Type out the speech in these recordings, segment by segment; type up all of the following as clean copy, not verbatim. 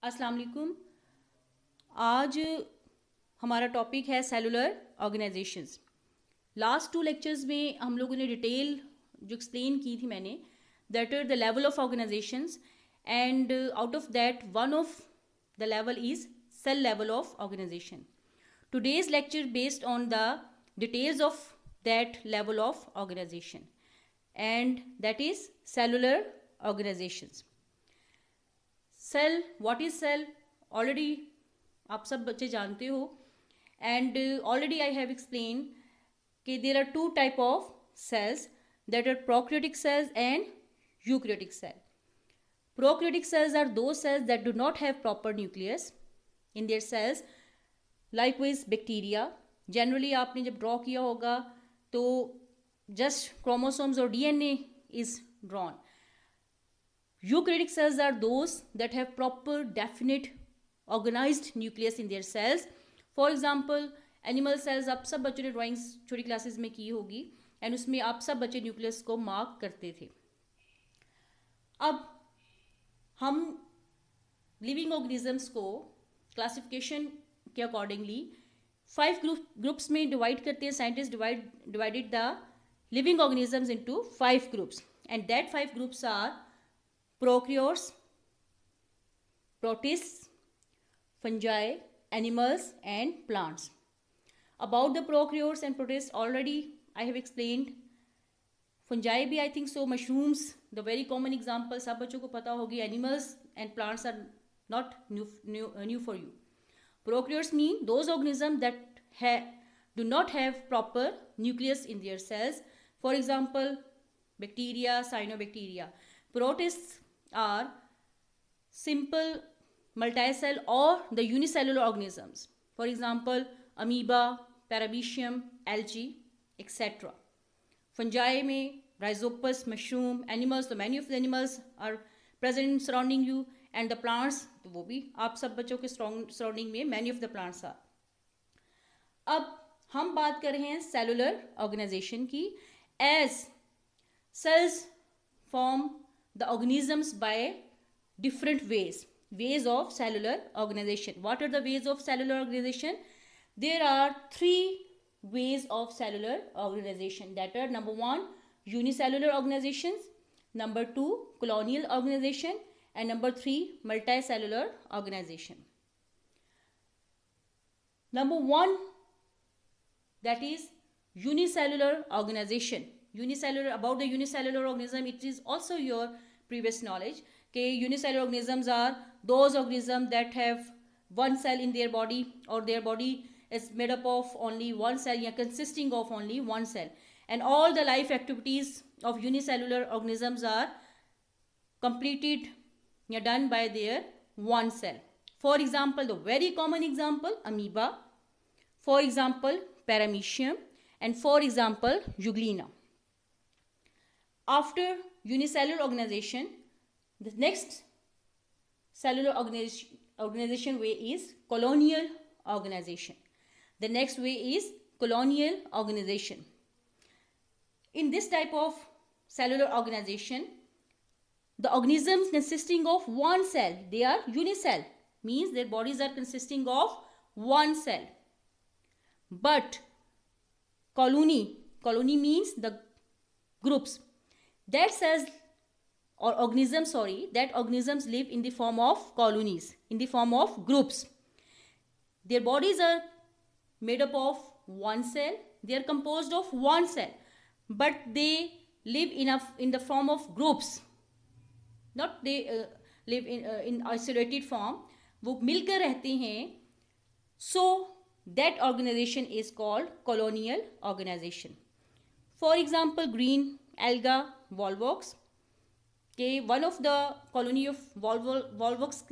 अस्सलाम वालेकुम। आज हमारा टॉपिक है सेलुलर ऑर्गेनाइजेशंस। लास्ट 2 लेक्चर्स में हम लोगों ने डिटेल जो एक्सप्लेन की थी मैंने, that are the level of organisations, and out of that one of the level is cell level of organisation. Today's lecture based on the details of that level of organization, and that is cellular organizations. Cell, what is cell? Already आप सब बच्चे जानते हो, and already I have explained कि there are 2 type of cells, that are prokaryotic cells and eukaryotic cell. Prokaryotic cells are those cells that do not have proper nucleus in their cells. Likewise bacteria, generally आपने जब draw किया होगा तो just chromosomes और DNA is drawn. Eukaryotic cells are those that have proper definite organized nucleus in their cells. For example, animal cells आप सब बच्चों ने ड्राइंग्स छोटी क्लासेस में की होगी, एंड उसमें आप सब बच्चे न्यूक्लियस को मार्क करते थे. अब हम लिविंग ऑर्गेनिजम्स को क्लासिफिकेशन के अकॉर्डिंगली 5 ग्रुप्स में डिवाइड करते हैं. Scientist divided the living organisms into 5 groups, and that 5 groups are prokaryotes, protists, fungi, animals and plants. About the prokaryotes and protists already I have explained. Fungi भी I think so, mushrooms, the very common example, सब बच्चों को पता होगी. Animals and plants are not new for you. Prokaryotes mean those organisms that do not have proper nucleus in their cells. For example, bacteria, cyanobacteria. Protists are simple multicell or the unicellular organisms. For example, amoeba, paramecium, algae, etc. Fungi में rhizopus, mushroom, animals, so many of the animals are present in surrounding you, and the plants, तो वो भी आप सब बच्चों के surrounding में many of the plants are. अब हम बात कर रहे हैं cellular organization की. As cells form the organisms by different ways of cellular organization. What are the ways of cellular organization? There are 3 ways of cellular organization, that are number 1 unicellular organizations, number 2 colonial organization, and number 3 multicellular organization. Number 1, that is unicellular organization. Unicellular, about the unicellular organism, it is also your previous knowledge. Okay, unicellular organisms are those organisms that have one cell in their body, or their body is made up of only one cell, या consisting of only one cell, and all the life activities of unicellular organisms are completed या done by their one cell. For example, the very common example, amoeba, for example paramecium, and for example euglena. After unicellular organization, the next cellular organization way is colonial organization. The next way is colonial organization. In this type of cellular organization, the organisms consisting of one cell, they are unicell, means their bodies are consisting of one cell. But colony means the groups. That cells or organisms, that organisms live in the form of colonies, in the form of groups. Their bodies are made up of one cell, they are composed of one cell, but they live in the form of groups. Not they live in isolated form, वो मिलकर रहते हैं. So that organization is called colonial organization. For example, green alga volvox. Okay, one of the colony of volvox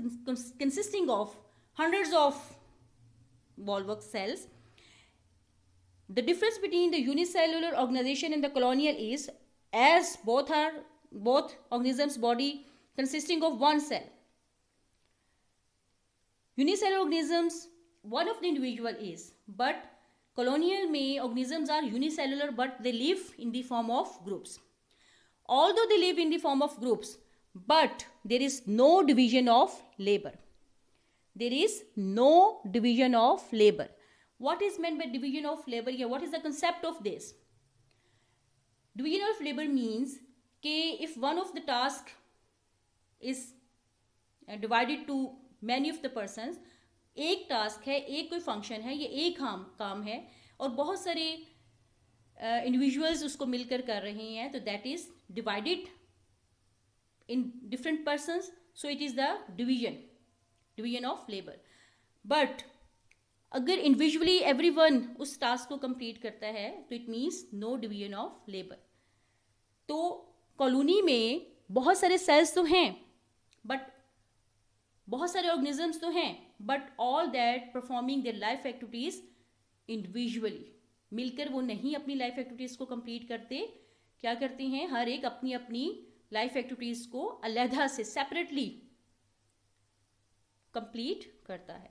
consisting of hundreds of volvox cells. The difference between the unicellular organization and the colonial is, as both organisms body consisting of one cell. Unicellular organisms, one of the individual is, but colonial में organisms are unicellular, but they live in the form of groups. Although they live in the form of groups, but there is no division of labor. there is no division of labor. What is meant by division of labor here? What is the concept of this? Division of labor means कि if one of the task is divided to many of the persons, एक task है, एक कोई function है, ये एक काम है और बहुत सारे इंडिविजुअल्स उसको मिलकर कर रहे हैं, तो that is divided in different persons, so it is the division of labour. But अगर इंडिविजुअली एवरीवन उस टास्क को कंप्लीट करता है तो it means no division of labour. तो कॉलोनी में बहुत सारे सेल्स तो हैं, बट बहुत सारे ऑर्गेनिजम्स तो हैं, but all that performing their life activities individually. मिलकर वो नहीं अपनी लाइफ एक्टिविटीज को कंप्लीट करते. क्या करते हैं? हर एक अपनी अपनी लाइफ एक्टिविटीज को अलहदा से सेपरेटली कंप्लीट करता है.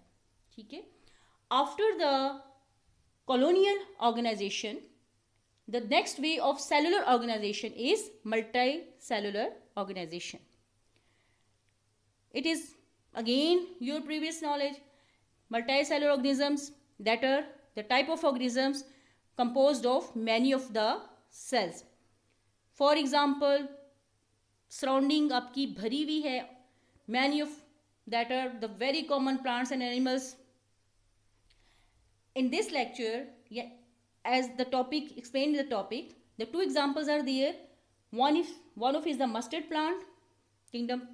ठीक है. After the colonial organisation, the next way of cellular organisation is multicellular organisation. It is again your previous knowledge. Multicellular organisms, that are the type of organisms composed of many of the cells. For example, surrounding आपकी भरी हुई है, many of that are the very common plants and animals. In this lecture, as the topic explained in the topic, the two examples are there. One of is the mustard plant, kingdom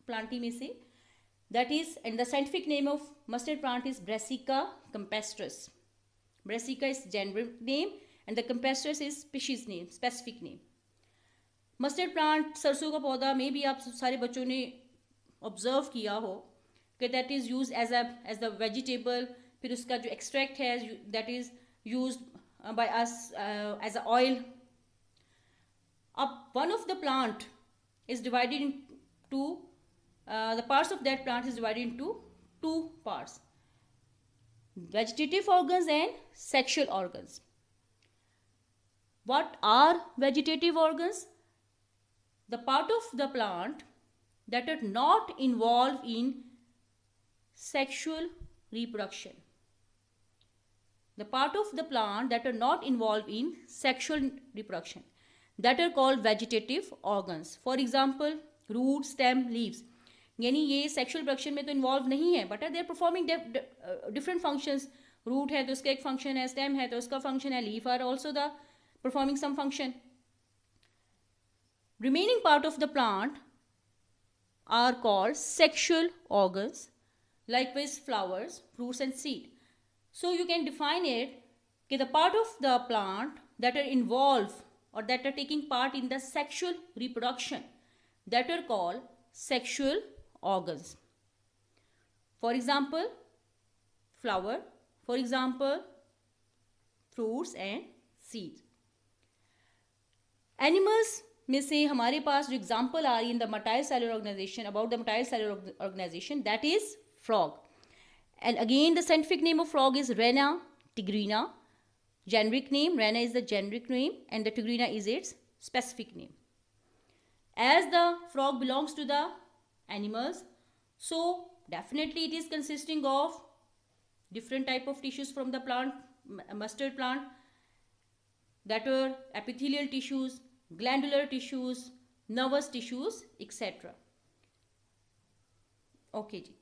plantae में से, that is, and the scientific name of mustard plant is Brassica campestris. Brassica is generic name and the campestris is species name, specific name. Mustard plant, सरसों का पौधा में भी आप सारे बच्चों ने ऑब्जर्व किया हो कि that is use as the vegetable. फिर उसका जो एक्सट्रैक्ट है that is use by us as a oil. अब one of the plant is divided into, the parts of that plant is divided into two parts: vegetative organs and sexual organs. What are vegetative organs? The part of the plant that are not involved in sexual reproduction. The part of the plant that are not involved in sexual reproduction, that are called vegetative organs. For example, root, stem, leaves. यानी ये sexual reproduction में तो involve नहीं है, but they are performing different functions. Root है तो उसका एक फंक्शन है, स्टेम है तो उसका फंक्शन है, leaf are also the performing some function. Remaining part of the plant are called sexual organs, likewise flowers, fruits and seed. So you can define it कि the part of the plant that are involve और that are taking part in the sexual reproduction, that are called sexual organs. For example, flower, for example, fruits and seeds. Animals में से हमारे पास जो example आ रही है in the multicellular organization, about the multicellular organization, that is frog. And again the scientific name of frog is Rana tigrina. Generic name, Rana is the generic name and the tigrina is its specific name. As the frog belongs to the animals, so definitely it is consisting of different type of tissues from the plant, mustard plant, that are epithelial tissues, glandular tissues, nervous tissues, etc. Okay ji.